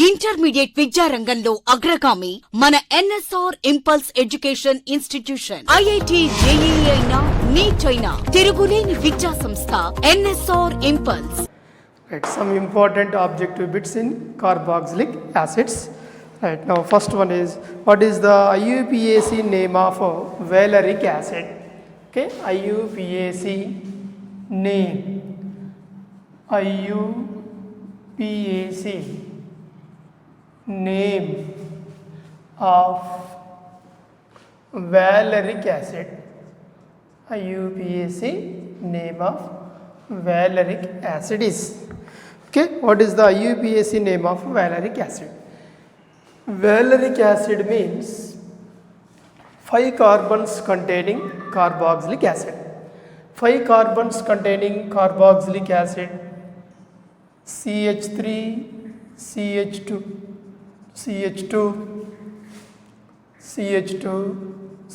Intermediate విద్యారంగంలో అగ్రగామి మన NSR impulse education institution. IIT JEE అయినా నీట్ అయినా తిరుగులేని విద్యా సంస్థ NSR impulse. Right, some important objective bits in carboxylic acids. Right, now first one is, what is the IUPAC name of valeric acid? Okay, IUPAC name, IUPAC name of valeric acid, IUPAC name of valeric acid is, okay, what is the IUPAC name of valeric acid? Valeric acid means 5 carbons containing carboxylic acid. 5 carbons containing carboxylic acid, CH3, CH2, CH2, CH2,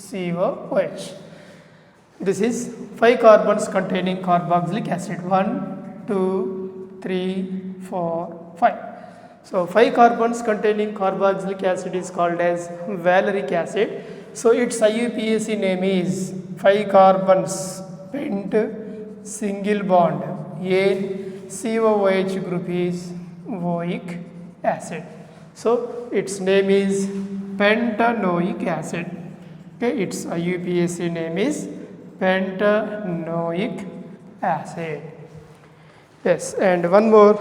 COOH. This is 5 carbons containing carboxylic acid. 1, 2, 3, 4, 5. So 5 carbons containing carboxylic acid is called as valeric acid. So its IUPAC name is 5 carbons pent single bond in COOH group is oic acid. So its name is pentanoic acid. Okay, its IUPAC name is pentanoic acid. Yes, and one more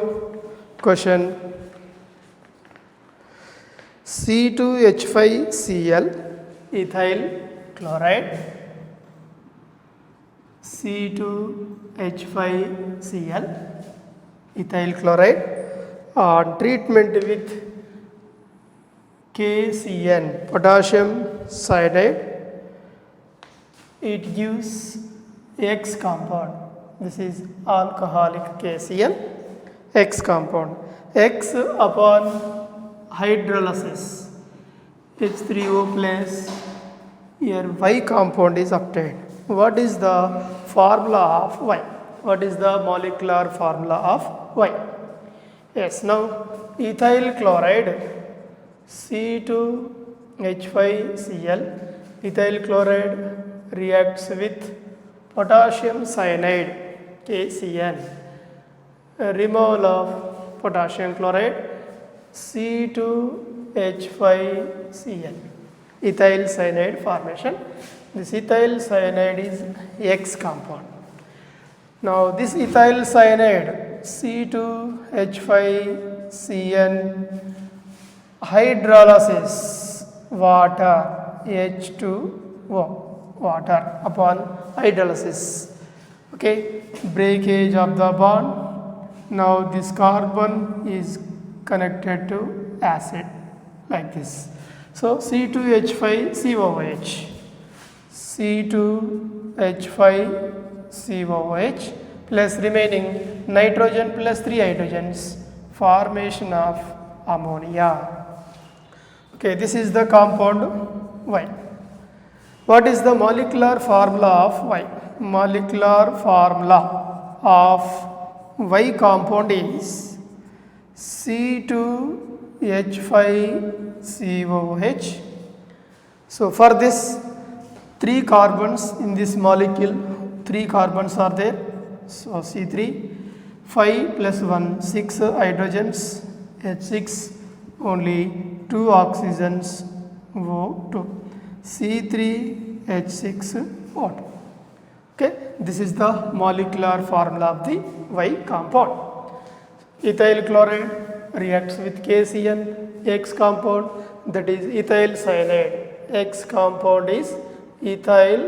question. C2H5Cl ethyl chloride, C2H5Cl ethyl chloride on treatment with KCN, potassium cyanide, it gives X compound. This is alcoholic KCN, X compound. X upon hydrolysis, H3O plus, here Y compound is obtained. What is the formula of Y? What is the molecular formula of Y? Yes, now ethyl chloride, C2H5Cl, ethyl chloride reacts with potassium cyanide, KCN, removal of potassium chloride, C2H5Cl, ethyl cyanide formation. This ethyl cyanide is X compound. Now this ethyl cyanide, C2H5CN, hydrolysis, water, H2O, water upon hydrolysis, okay, breakage of the bond. Now this carbon is connected to acid like this. So C2H5COOH, C2H5COOH plus remaining nitrogen plus 3 hydrogens, formation of ammonia. Okay, this is the compound Y. What is the molecular formula of Y? Molecular formula of Y compound is C2H5COOH. So for this 3 carbons in this molecule, 3 carbons are there. So C3, 5 plus 1, 6 hydrogens, H6, only 2 oxygens, O2, C3H6O2. Okay, this is the molecular formula of the Y compound. Ethyl chloride reacts with KCN, X compound, that is ethyl cyanide. X compound is ethyl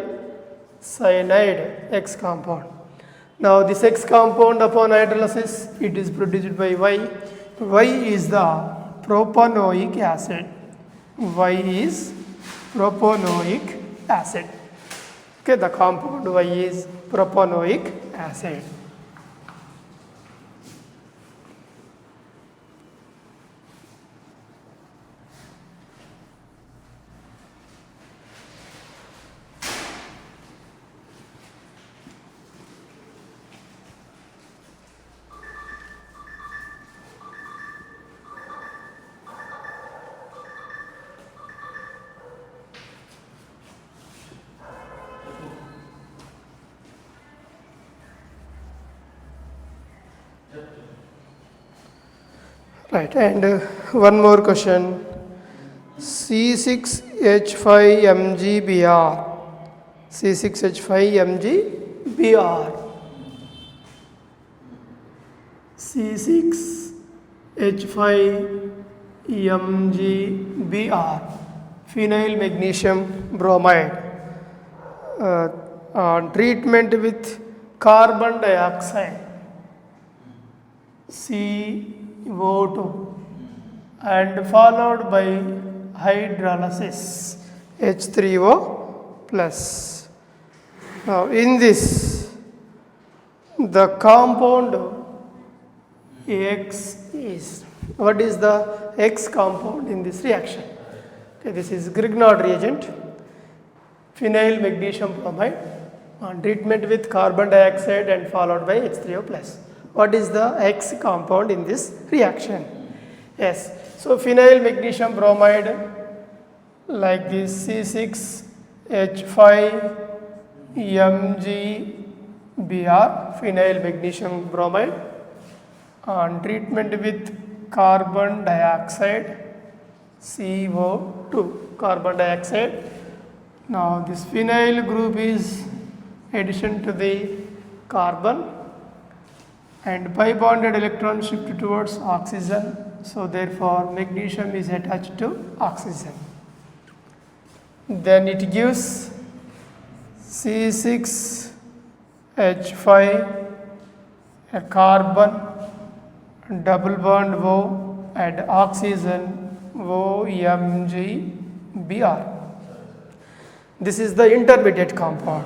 cyanide, X compound. Now this X compound upon hydrolysis, it is produced by Y. Y is the propanoic acid. Y is propanoic acid. Okay, the compound Y is propanoic acid. Right, and one more question. C6H5MgBr. C6H5MgBr. C6H5MgBr. Phenyl magnesium bromide. Treatment with carbon dioxide CO2 and followed by hydrolysis H3O plus. Now in this the compound X is, what is the X compound in this reaction? Okay, this is Grignard reagent, phenyl magnesium bromide on treatment with carbon dioxide and followed by H3O plus. What is the X compound in this reaction? Yes, so phenyl magnesium bromide like this C6H5MgBr, phenyl magnesium bromide on treatment with carbon dioxide CO2, carbon dioxide. Now this phenyl group is addition to the carbon and pi bonded electron shift towards oxygen, so therefore magnesium is attached to oxygen. Then it gives C6H5, a carbon, double bond O and oxygen OMgBr. This is the intermediate compound.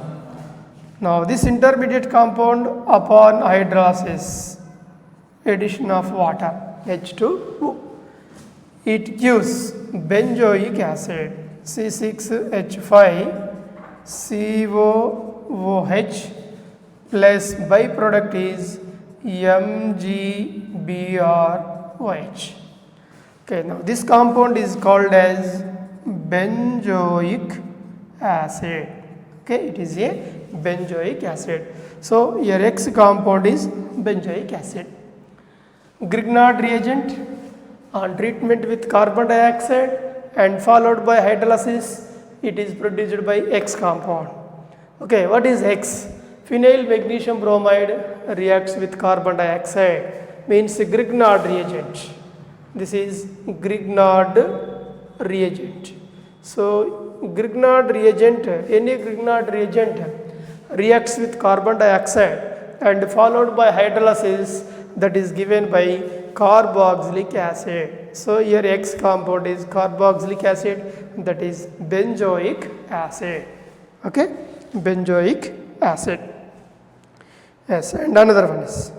Now this intermediate compound upon hydrolysis, addition of water H2O, it gives benzoic acid C6H5COOH plus byproduct is MgBrOH. Okay, now this compound is called as benzoic acid. Okay, it is a benzoic acid. So your X compound is benzoic acid. Grignard reagent on treatment with carbon dioxide and followed by hydrolysis, it is produced by X compound. Okay, what is X? Phenyl magnesium bromide reacts with carbon dioxide, means Grignard reagent. This is Grignard reagent. So Grignard reagent, any Grignard reagent reacts with carbon dioxide and followed by hydrolysis, that is given by carboxylic acid. So here X compound is carboxylic acid, that is benzoic acid. Okay, benzoic acid. Yes, and another one is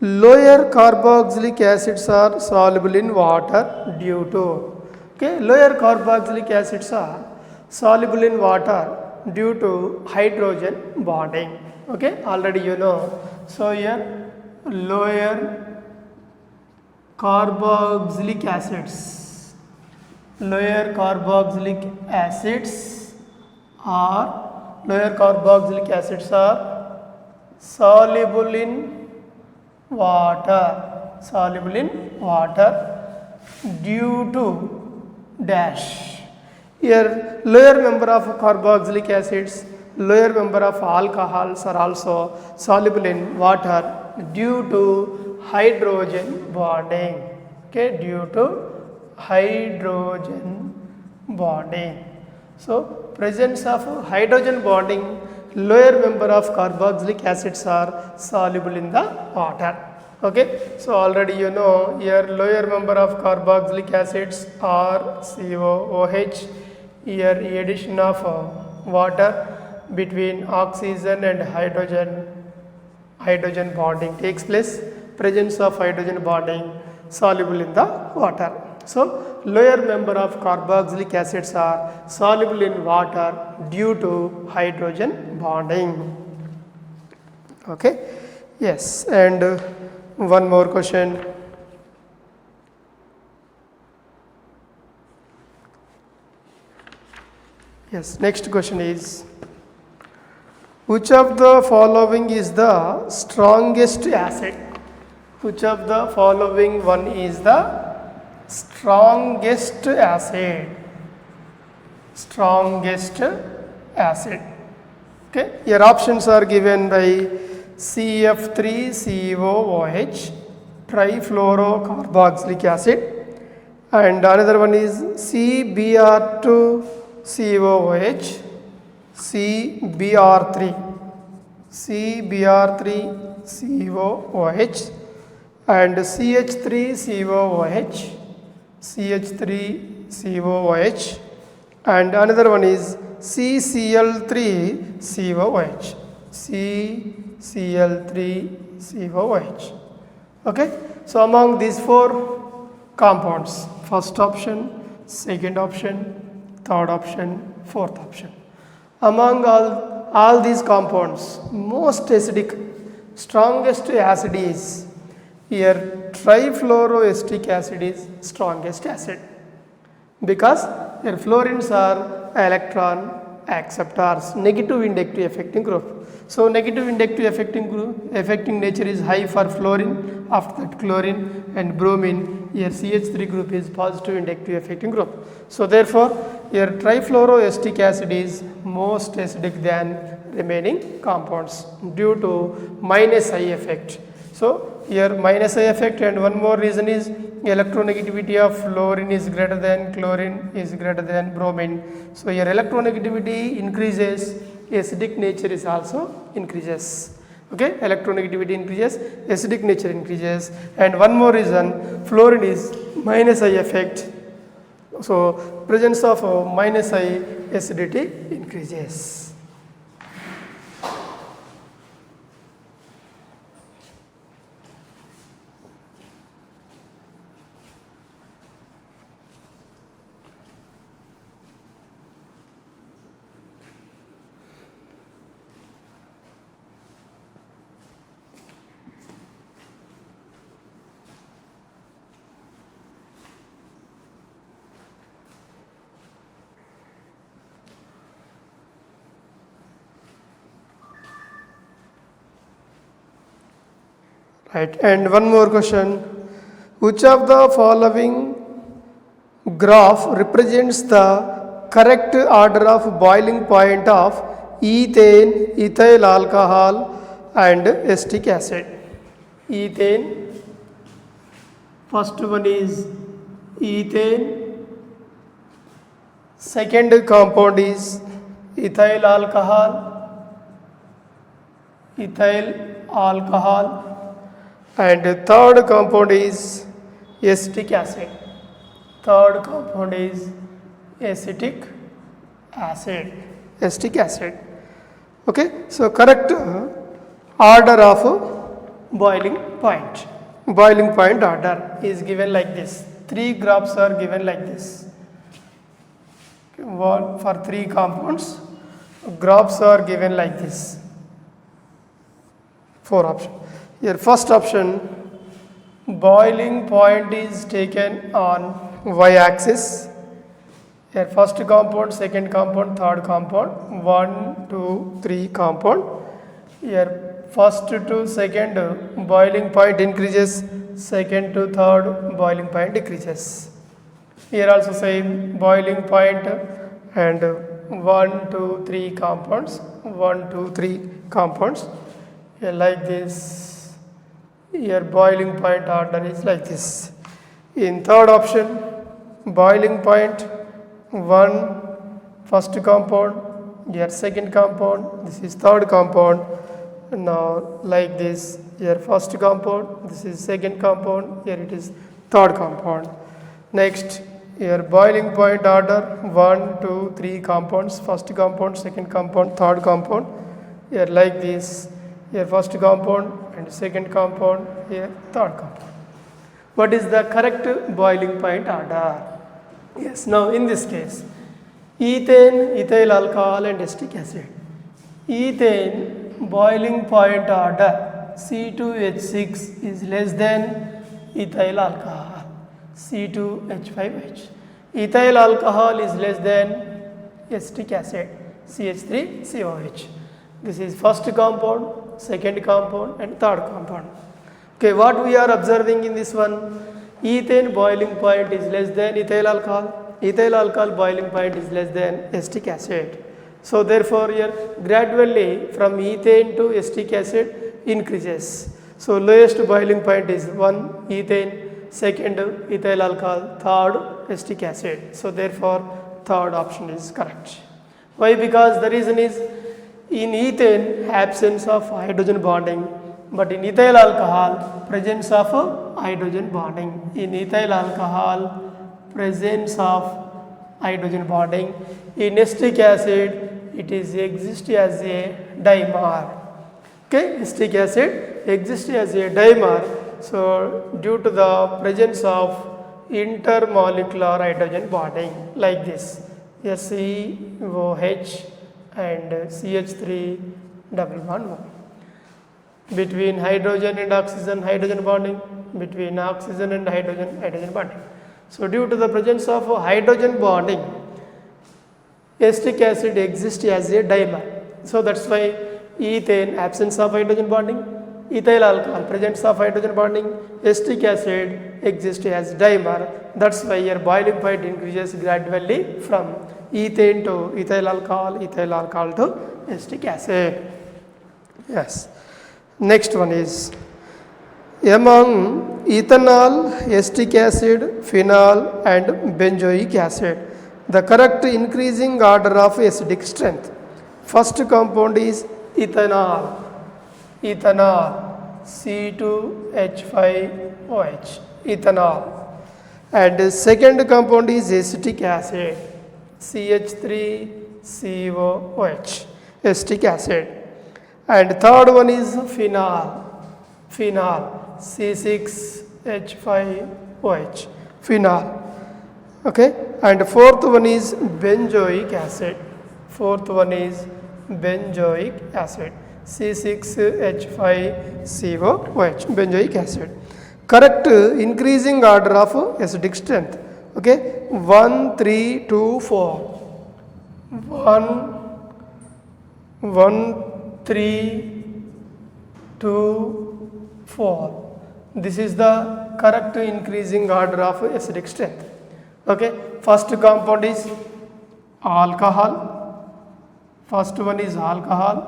lower carboxylic acids are soluble in water due to. Okay, lower carboxylic acids are soluble in water due to hydrogen bonding. Okay, already you know. So here lower carboxylic acids, lower carboxylic acids are soluble in water due to dash. Here lower number of carboxylic acids, lower number of alcohols are also soluble in water due to hydrogen bonding. Okay, due to hydrogen bonding. So presence of hydrogen bonding, lower number of carboxylic acids are soluble in the water. Okay, so already you know here lower number of carboxylic acids are COOH. Here addition of water between oxygen and hydrogen bonding takes place. Presence of hydrogen bonding soluble in the water. So lower number of carboxylic acids are soluble in water due to hydrogen bonding. Okay, yes, and one more question. Yes, next question is, which of the following is the strongest acid? Which of the following one is the strongest acid? Strongest acid. Okay, your options are given by CF3COOH, trifluorocarboxylic acid, and another one is CBr2COOH, CBr3COOH, and CH3COOH, and another one is CCl3COOH, CCl3COOH. Okay, so among these four compounds, first option, second option, third option, fourth option. Among all these compounds, most acidic, strongest acid is here trifluoroacetic acid is strongest acid, because here fluorines are electron acceptors, negative inductive affecting group. So negative inductive affecting nature is high for fluorine, after that chlorine and bromine. Here CH3 group is positive inductive affecting group. So therefore here trifluoroacetic acid is most acidic than remaining compounds due to minus I effect. So here minus I effect, and one more reason is electronegativity of fluorine is greater than chlorine is greater than bromine. So here electronegativity increases, acidic nature is also increases. Okay, electronegativity increases, acidic nature increases, and one more reason, fluorine is minus I effect. So presence of minus I acidity increases. Right, and one more question. Which of the following graph represents the correct order of boiling point of ethane, ethyl alcohol and acetic acid? Ethane, first one is ethane, second compound is ethyl alcohol, and third compound is acetic acid. Third compound is acetic acid. Okay, so correct order of boiling point order is given like this. Three graphs are given like this. One for three compounds, graphs are given like this. Four options. Here first option, boiling point is taken on y-axis. Here first compound, second compound, third compound, 1, 2, 3 compound. Here first to second boiling point increases, second to third boiling point decreases. Here also same boiling point, and 1, 2, 3 compounds, 1, 2, 3 compounds. Here like this. Here boiling point order is like this. In third option, boiling point 1, first compound, here second compound, this is third compound. Now like this, here first compound, this is second compound, here it is third compound. Next, here boiling point order 1, 2, 3 compounds, first compound, second compound, third compound. Here like this, here first compound and second compound, here third compound. What is the correct boiling point order? Yes, now in this case, ethane, ethyl alcohol and acetic acid. Ethane boiling point order C2H6 is less than ethyl alcohol C2H5H. Ethyl alcohol is less than acetic acid CH3COH. This is first compound, second compound and third compound. Okay, what we are observing in this one, ethane boiling point is less than ethyl alcohol. Ethyl alcohol boiling point is less than acetic acid. So therefore here gradually from ethane to acetic acid increases. So lowest boiling point is 1 ethane, second ethyl alcohol, third acetic acid. So therefore third option is correct. Why? Because the reason is in ethane absence of hydrogen bonding, but in ethyl alcohol presence of hydrogen bonding. In ethyl alcohol presence of hydrogen bonding. In acetic acid it is exists as a dimer. Okay, acetic acid exists as a dimer. So due to the presence of intermolecular hydrogen bonding like this, SeOH and CH3 double bond one. Between hydrogen and oxygen, hydrogen bonding, between oxygen and hydrogen, hydrogen bonding. So due to the presence of hydrogen bonding, acetic acid exists as a dimer. So that's why ethane absence of hydrogen bonding, ethyl alcohol presence of hydrogen bonding, acetic acid exists as dimer. That's why your boiling point increases gradually from ethane to ethyl alcohol to acetic acid. Yes. Next one is among ethanol, acetic acid, phenol and benzoic acid, the correct increasing order of acidic strength. First compound is ethanol, C2H5OH, ethanol. And second compound is acetic acid, CH3COOH, acetic acid. And third one is phenol, C6H5OH, phenol. Okay, and fourth one is benzoic acid. C6H5COOH, benzoic acid. Correct increasing order of acidic strength. Okay, 1, 3, 2, 4. 1, 3, 2, 4. This is the correct increasing order of acidic strength. Okay, first compound is alcohol. First one is alcohol,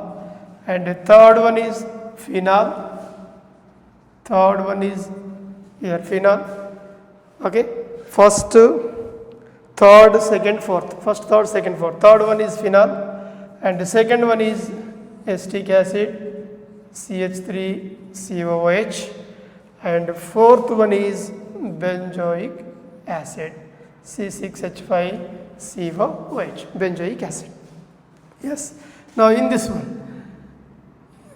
and third one is phenol. Third one is here phenol. Okay, first, third, second, fourth. First, third, second, fourth. Third one is phenol, and the second one is acetic acid, CH3COOH, and fourth one is benzoic acid, C6H5COOH, benzoic acid. Yes. Now in this one,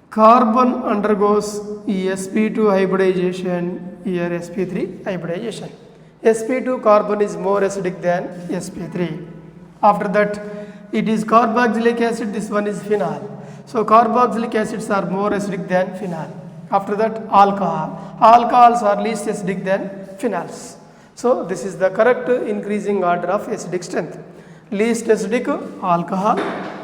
carbon undergoes sp2 hybridization, here sp3 hybridization. sp2 carbon is more acidic than sp3. After that, it is carboxylic acid, this one is phenol. So carboxylic acids are more acidic than phenol. After that, alcohol. Alcohols are least acidic than phenols. So this is the correct increasing order of acidic strength. Least acidic alcohol,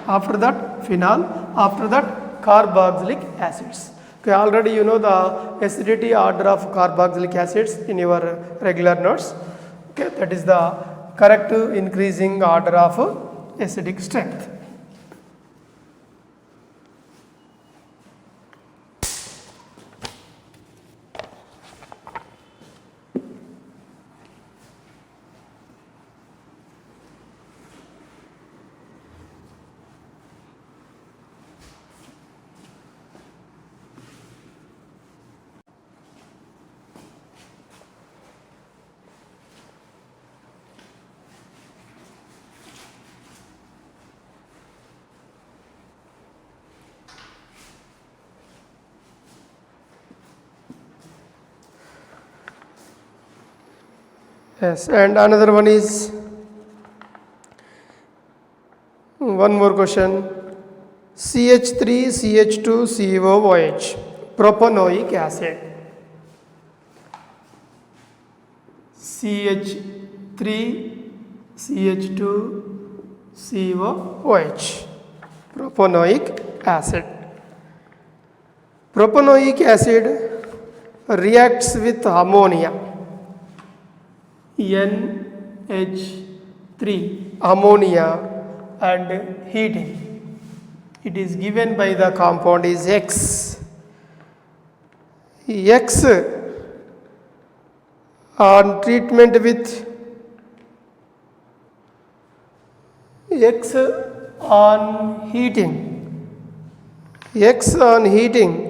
after that phenol, after that carboxylic acids. Okay, already you know the acidity order of carboxylic acids in your regular notes. Okay, that is the correct increasing order of acidic strength. Yes, and another one is one more question. CH3CH2COOH, propanoic acid. CH3CH2COOH, propanoic acid. Propanoic acid reacts with ammonia, NH3, ammonia, and heating. It is given by the compound is X. X on treatment with X on heating. X on heating.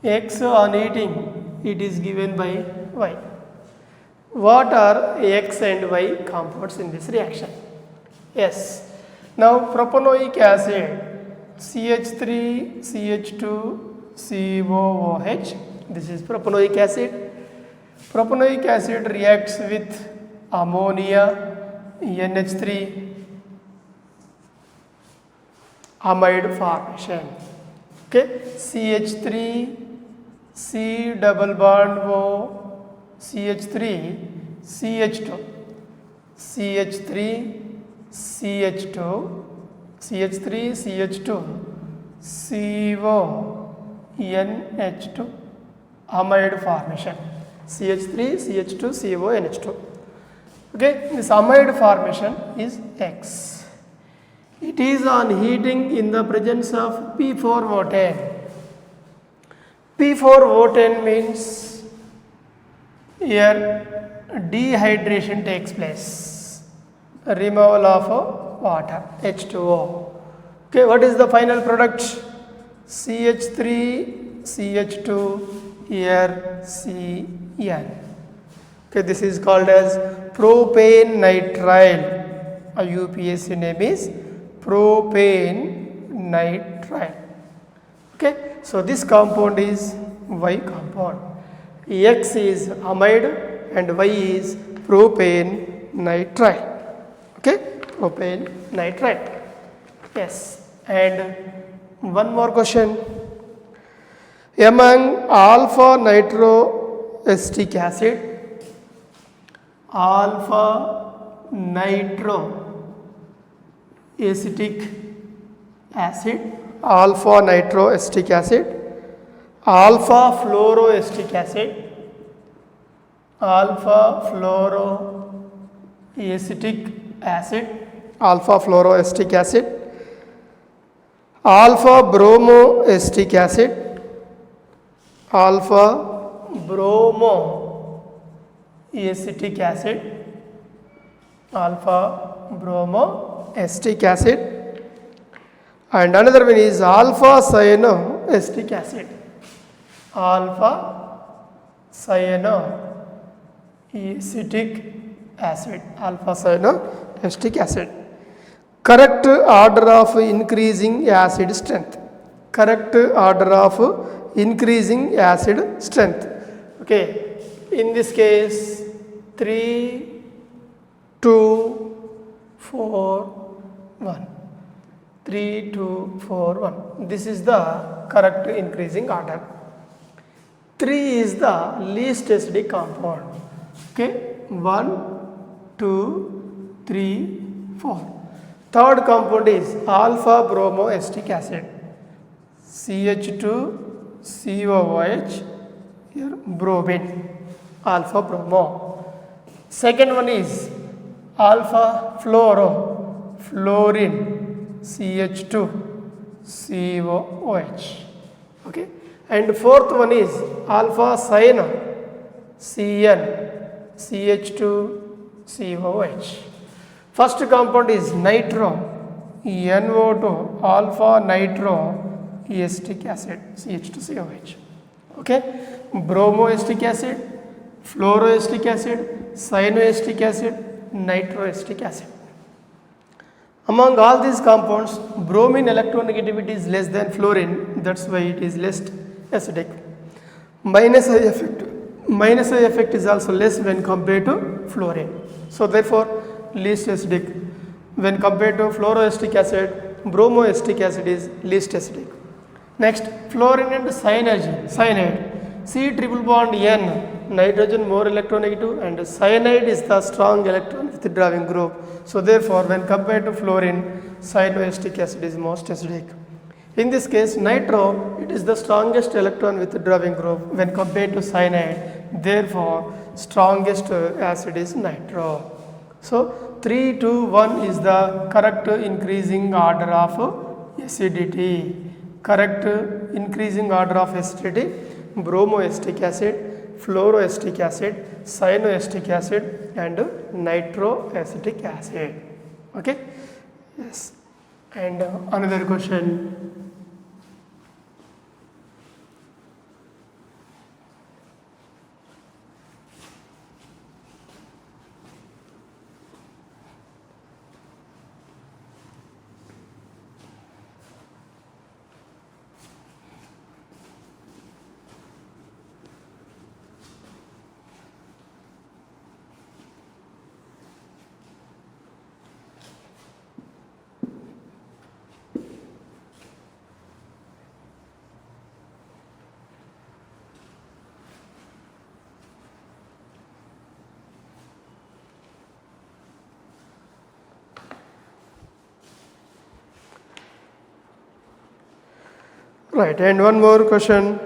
X on heating, it is given by Y. What are X and Y compounds in this reaction? Yes. Now propanoic acid CH3 CH2 COOH, this is propanoic acid. Propanoic acid reacts with ammonia NH3 amide formation. Okay, CH3 C double bond O CH3 CH2 CH3 CH2 CH3 CH2 CO NH2 amide formation. CH3 CH2 CO NH2. Okay, this amide formation is X. It is on heating in the presence of P4O10. P4O10 means here dehydration takes place, removal of water, H2O. Okay, what is the final product? CH3 CH2 here CN. Okay, this is called as propane nitrile. A UPSC name is propane nitrile. Okay, so this compound is Y compound. X is amide and Y is propane nitrile. Okay, propane nitrile. Yes, and one more question. Among alpha nitroacetic acid, alpha nitroacetic acid, alpha nitroacetic acid, alpha fluoroacetic acid, alpha fluoroacetic acid, alpha fluoroacetic acid, alpha bromoacetic acid, alpha bromoacetic acid, alpha bromoacetic acid, and another one is alpha cyanoacetic acid, alpha cyanoacetic acid, alpha cyanoacetic acid. Correct order of increasing acid strength. Correct order of increasing acid strength. Okay, in this case 3, 2, 4, 1. 3, 2, 4, 1. This is the correct increasing order. 3 is the least acidic compound. Okay, 1, 2, 3, 4. Third compound is alpha bromoacetic acid. CH2 COOH, here bromine, alpha bromo. Second one is alpha fluorine, CH2 COOH. Okay, and fourth one is alpha cyano, CN, CH2 COOH. First compound is nitro, NO2, alpha nitroacetic acid, CH2COH. Okay, bromoacetic acid, fluoroacetic acid, cyanoacetic acid, nitroacetic acid. Among all these compounds, bromine electronegativity is less than fluorine, that's why it is less acidic. Minus I effect is also less when compared to fluorine. So therefore, least acidic. When compared to fluoroacetic acid, bromoacetic acid is least acidic. Next, fluorine and cyanide. C triple bond N, nitrogen more electronegative, and cyanide is the strong electron withdrawing group. So therefore, when compared to fluorine, cyanoacetic acid is most acidic. In this case, nitro, it is the strongest electron withdrawing group when compared to cyanide. Therefore, strongest acid is nitro. So, 3, 2, 1 is the correct increasing order of acidity. Correct increasing order of acidity: bromoacetic acid, fluoroacetic acid, cyanoacetic acid, and nitroacetic acid. Okay? Yes. And another question. Right, and one more question.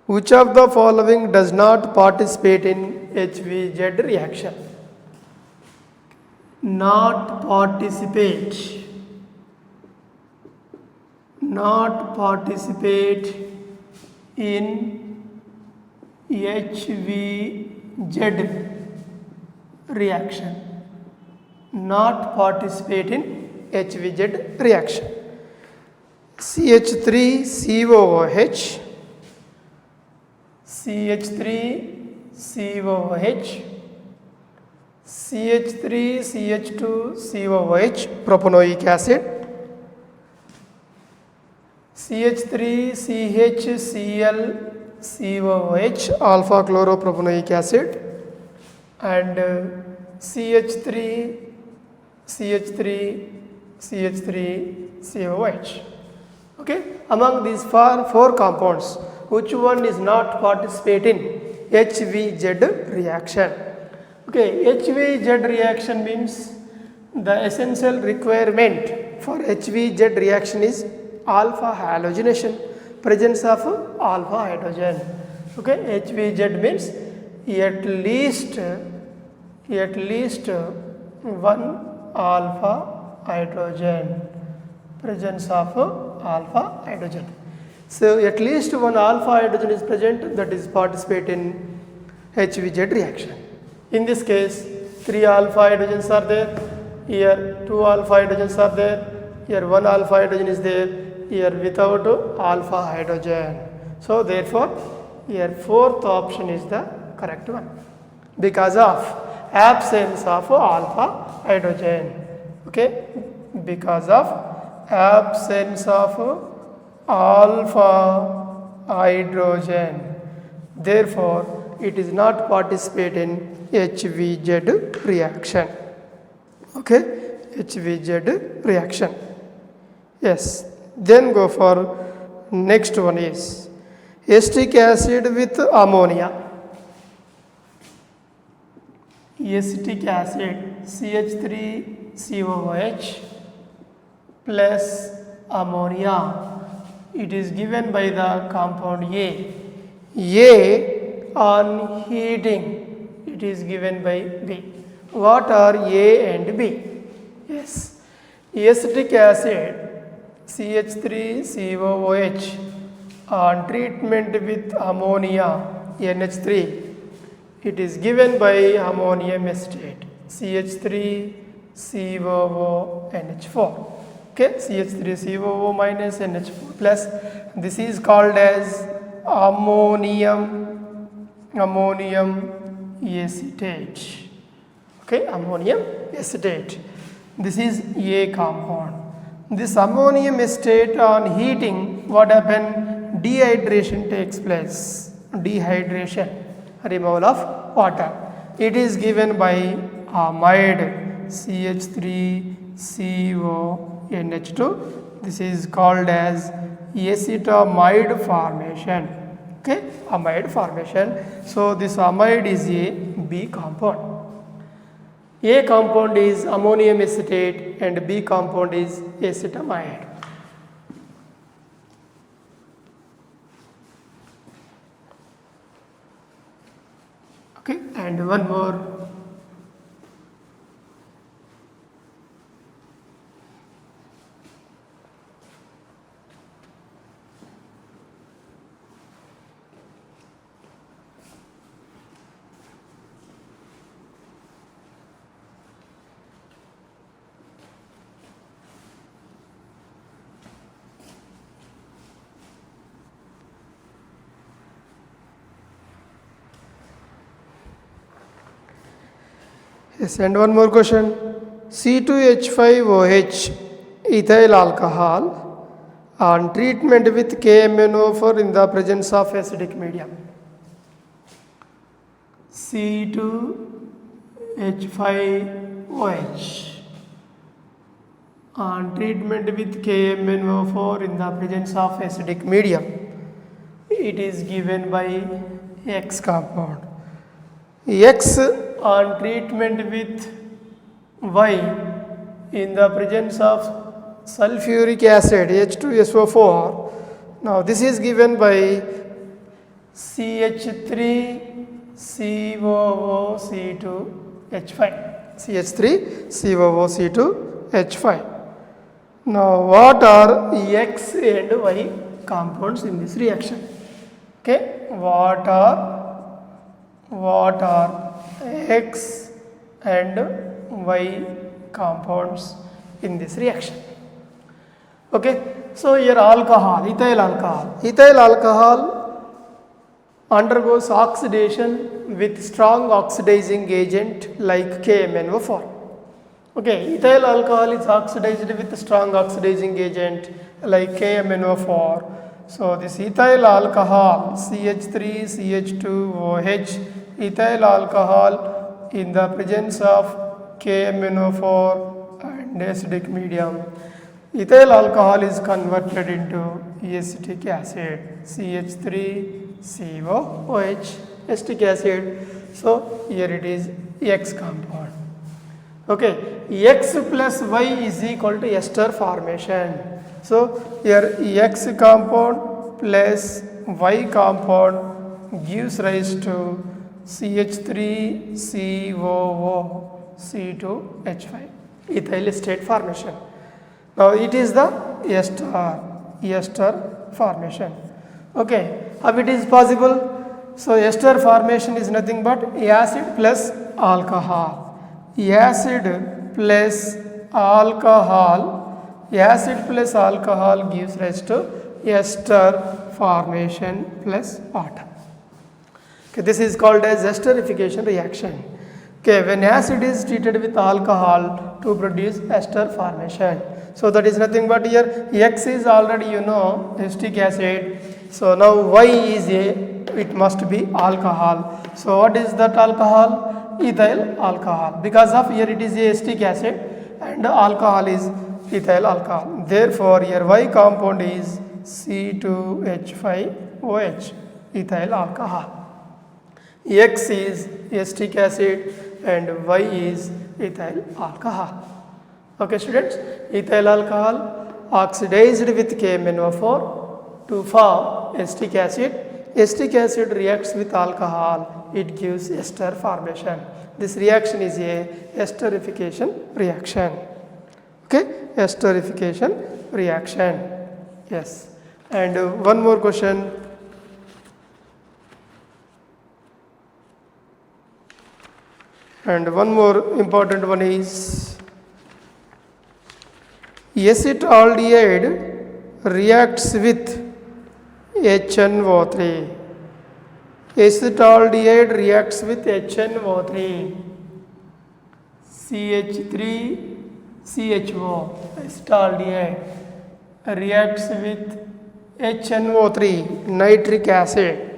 Which of the following does not participate in HVZ reaction? Not participate. Not participate in HVZ reaction. Not participate in HVZ reaction. CH3COOH, CH3COOH, CH3CH2COOH, propanoic acid, CH3CHClCOOH, alpha chloropropanoic acid, and CH3COOH. Okay, among these four compounds, which one is not participate in HVZ reaction? Okay, HVZ reaction means the essential requirement for HVZ reaction is alpha halogenation, presence of alpha hydrogen. Okay, HVZ means at least one alpha hydrogen, presence of alpha hydrogen. So at least one alpha hydrogen is present, that is participate in HVZ reaction. In this case, 3 alpha hydrogens are there, here 2 alpha hydrogens are there, here 1 alpha hydrogen is there, here without alpha hydrogen. So therefore, here fourth option is the correct one because of absence of alpha hydrogen. Okay, because of absence of alpha hydrogen. Therefore, it is not participate in HVZ reaction. Okay, HVZ reaction. Yes. Then go for next one is acetic acid with ammonia. Acetic acid CH3COOH plus ammonia. It is given by the compound A. A on heating, it is given by B. What are A and B? Yes, acetic acid CH3COOH on treatment with ammonia NH3, it is given by ammonium acetate CH3COONH4. Okay, CH3COO minus NH4 plus, this is called as ammonium acetate. Okay, ammonium acetate. This is A compound. This ammonium acetate on heating, what happen? Dehydration takes place. Dehydration, removal of water. It is given by amide CH3CONH2. This is called as acetamide formation. Okay, amide formation. So this amide is a B compound. A compound is ammonium acetate and B compound is acetamide. Okay, and one more. Yes, and one more question. C2H5OH ethyl alcohol on treatment with KMNO4 in the presence of acidic medium. C2H5OH on treatment with KMNO4 in the presence of acidic medium. It is given by X compound. X on treatment with Y in the presence of sulfuric acid H2SO4. Now this is given by CH3COOC2H5. CH3COOC2H5. Now what are X and Y compounds in this reaction? Okay, what are X and Y compounds in this reaction? Okay, so here alcohol, ethyl alcohol. Ethyl alcohol undergoes oxidation with strong oxidizing agent like KMNO4. Okay, ethyl alcohol is oxidized with strong oxidizing agent like KMNO4. So this ethyl alcohol CH3CH2OH ethyl alcohol in the presence of KMNO4 and acidic medium, ethyl alcohol is converted into acetic acid CH3COOH acetic acid. So here it is X compound. Okay, X plus Y is equal to ester formation. So here X compound plus Y compound gives rise to CH3COOC2H5 ethyl estate formation. Now it is the ester formation. Okay, how it is possible? So ester formation is nothing but acid plus alcohol. Acid plus alcohol gives rise to ester formation plus water. Okay, this is called as esterification reaction. Okay, when acid is treated with alcohol to produce ester formation. So that is nothing but here X is already acetic acid. So now Y is it must be alcohol. So what is that alcohol? Ethyl alcohol. Because of here it is acetic acid and alcohol is ethyl alcohol. Therefore here Y compound is C2H5OH ethyl alcohol. X is acetic acid and Y is ethyl alcohol. Okay students, ethyl alcohol oxidized with KMNO4 to form acetic acid. Acetic acid reacts with alcohol, it gives ester formation. This reaction is a esterification reaction. Okay, esterification reaction. Yes. And one more question. And one more important one is acetaldehyde reacts with HNO3. Acetaldehyde reacts with HNO3. CH3CHO. Acetaldehyde reacts with HNO3, nitric acid.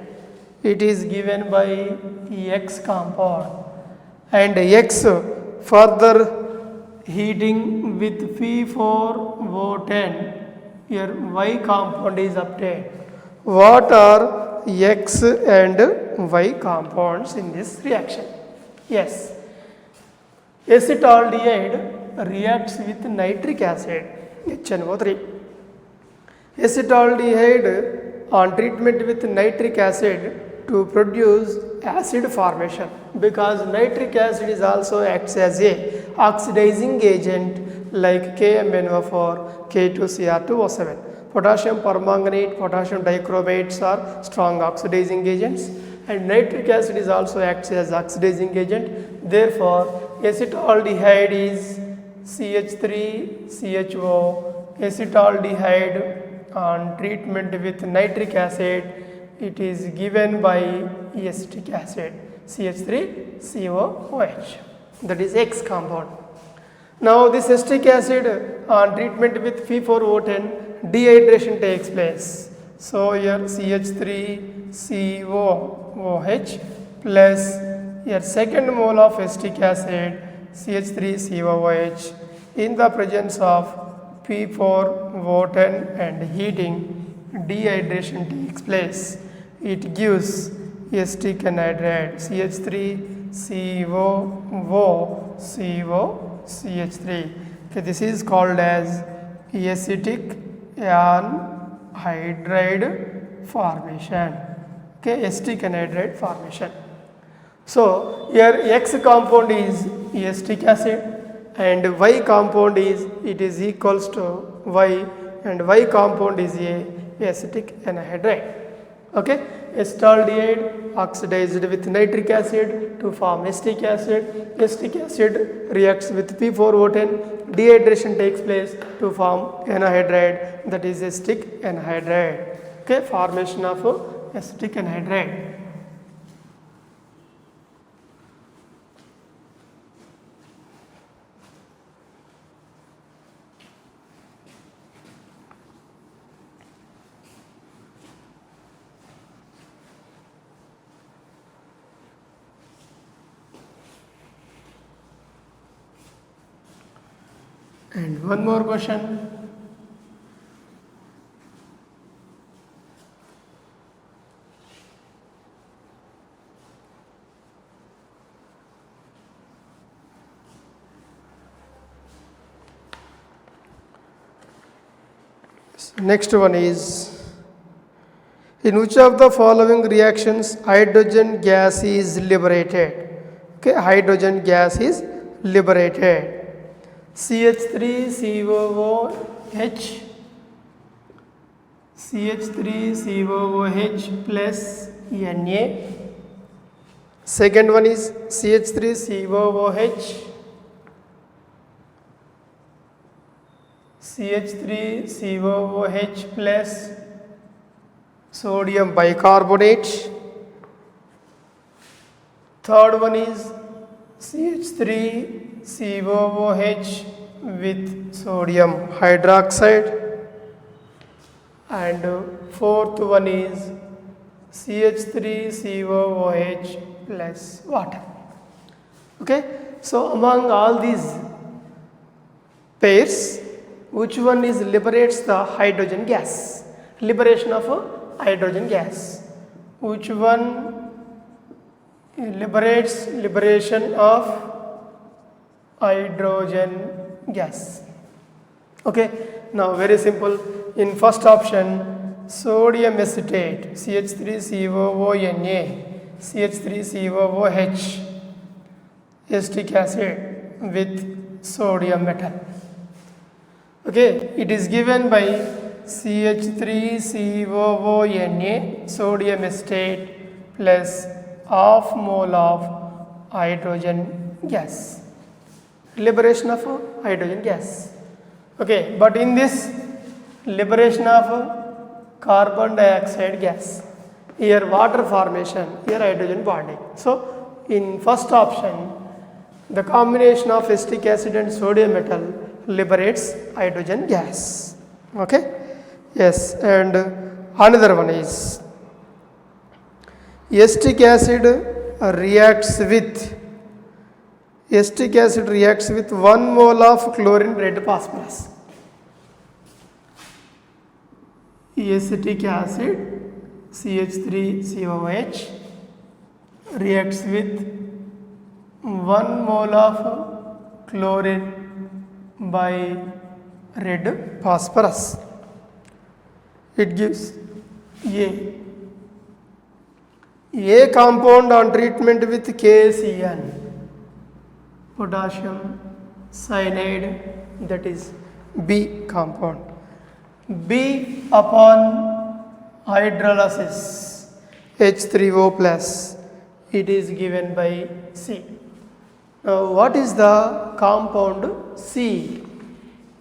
It is given by X compound. And X further heating with P4O10, your Y compound is obtained. What are X and Y compounds in this reaction? Yes, acetaldehyde reacts with nitric acid HNO3. Acetaldehyde on treatment with nitric acid to produce acid formation, because nitric acid is also acts as a oxidizing agent like KMnO4, K2Cr2O7. Potassium permanganate, potassium dichromates are strong oxidizing agents, and nitric acid is also acts as oxidizing agent. Therefore, acetaldehyde is CH3CHO. Acetaldehyde on treatment with nitric acid, it is given by acetic acid CH3COOH, that is X compound. Now this acetic acid on treatment with P4O10, dehydration takes place. So here CH3COOH plus your second mole of acetic acid CH3COOH in the presence of P4O10 and heating, dehydration takes place. It gives acetic anhydride CH3COOCH3. Okay, this is called as acetic anhydride formation. Okay, acetic anhydride formation. So here X compound is acetic acid and Y compound is equals to Y, and Y compound is a acetic anhydride. Okay, acetaldehyde oxidized with nitric acid to form acetic acid. Acetic acid reacts with P4O10. Dehydration takes place to form anhydride, that is acetic anhydride. Okay, formation of acetic anhydride. And one more question. Next one is, in which of the following reactions hydrogen gas is liberated? Okay, hydrogen gas is liberated. CH3COOH, CH3COOH plus Na. Second one is CH3COOH, CH3COOH plus sodium bicarbonate. Third one is CH3COOH with sodium hydroxide, and fourth one is CH3COOH plus water. Okay, so among all these pairs, which one is liberates the hydrogen gas? Liberation of hydrogen gas. Which one liberates liberation of hydrogen gas? Okay, now very simple. In first option, sodium acetate CH3COONA, CH3COOH, acetic acid with sodium metal. Okay, it is given by CH3COONA, sodium acetate plus half mole of hydrogen gas. Liberation of hydrogen gas. Okay, but in this liberation of carbon dioxide gas, here water formation, here hydrogen bonding. So in first option, the combination of acetic acid and sodium metal liberates hydrogen gas. Okay, yes, and another one is acetic acid reacts with 1 mole of chlorine red phosphorus. Acetic acid CH3COOH reacts with 1 mole of chlorine by red phosphorus. It gives A compound on treatment with KCN, potassium cyanide, that is B compound. B upon hydrolysis H3O plus, it is given by C. Now what is the compound C?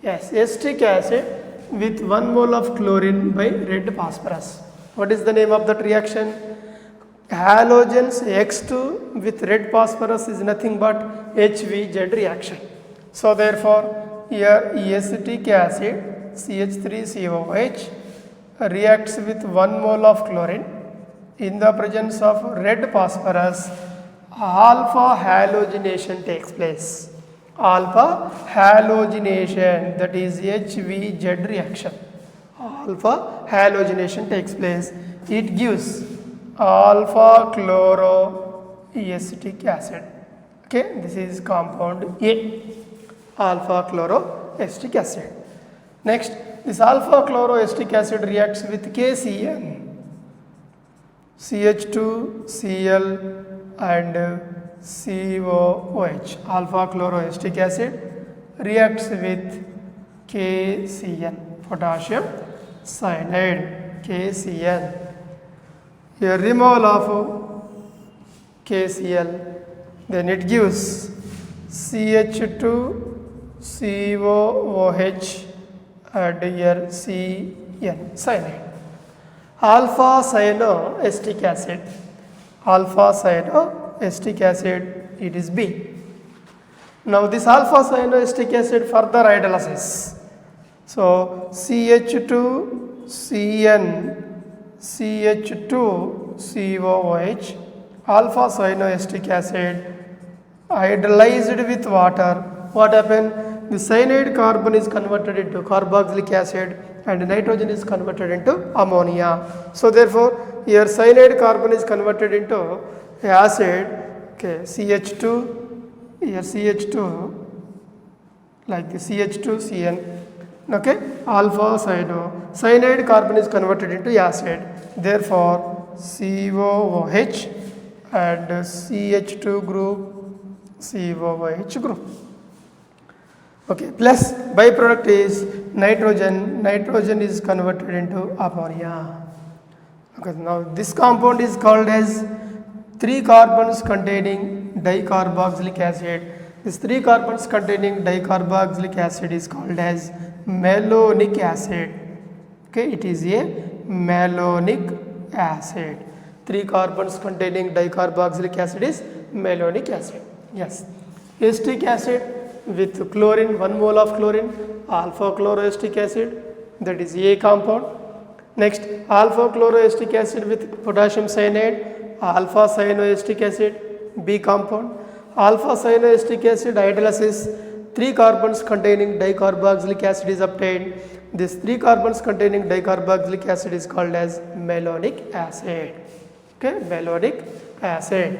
Yes, acetic acid with 1 mole of chlorine by red phosphorus. What is the name of that reaction? Halogens X2 with red phosphorus is nothing but HVZ reaction. So therefore here acetic acid CH3COOH reacts with 1 mole of chlorine in the presence of red phosphorus. Alpha halogenation takes place. Alpha halogenation, that is HVZ reaction. Alpha halogenation takes place. It gives alpha chloroacetic acid. Okay, this is compound A, alpha chloroacetic acid. Next, this alpha chloroacetic acid reacts with KCN, CH2Cl and COOH. Alpha chloroacetic acid reacts with KCN, potassium cyanide, KCN. Here removal of KCl, then it gives CH2COOH and here CN, cyanide. Alpha cyanoacetic acid, alpha cyanoacetic acid, it is B. Now this alpha cyanoacetic acid further hydrolysis. So CH2CN, CH2COOH, alpha cyanoacetic acid hydrolyzed with water. What happened? The cyanide carbon is converted into carboxylic acid and nitrogen is converted into ammonia. So therefore here cyanide carbon is converted into acid, okay, CH2, here CH2 like the CH2CN, okay, alpha cyano, cyanide carbon is converted into acid, therefore COOH and CH2 group, COOH group. Okay, plus byproduct is nitrogen, nitrogen is converted into ammonia. Okay, now this compound is called as 3 carbons containing dicarboxylic acid. This 3 carbons containing dicarboxylic acid is called as malonic acid. Okay, it is a malonic acid. 3 carbons containing dicarboxylic acid is malonic acid. Yes, acetic acid with chlorine, 1 mole of chlorine, alpha chloroacetic acid, that is A compound. Next, alpha chloroacetic acid with potassium cyanide, alpha cyanoacetic acid, B compound. Alpha cyanoacetic acid hydrolysis, 3 carbons containing dicarboxylic acid is obtained. This 3 carbons containing dicarboxylic acid is called as malonic acid. Okay, malonic acid.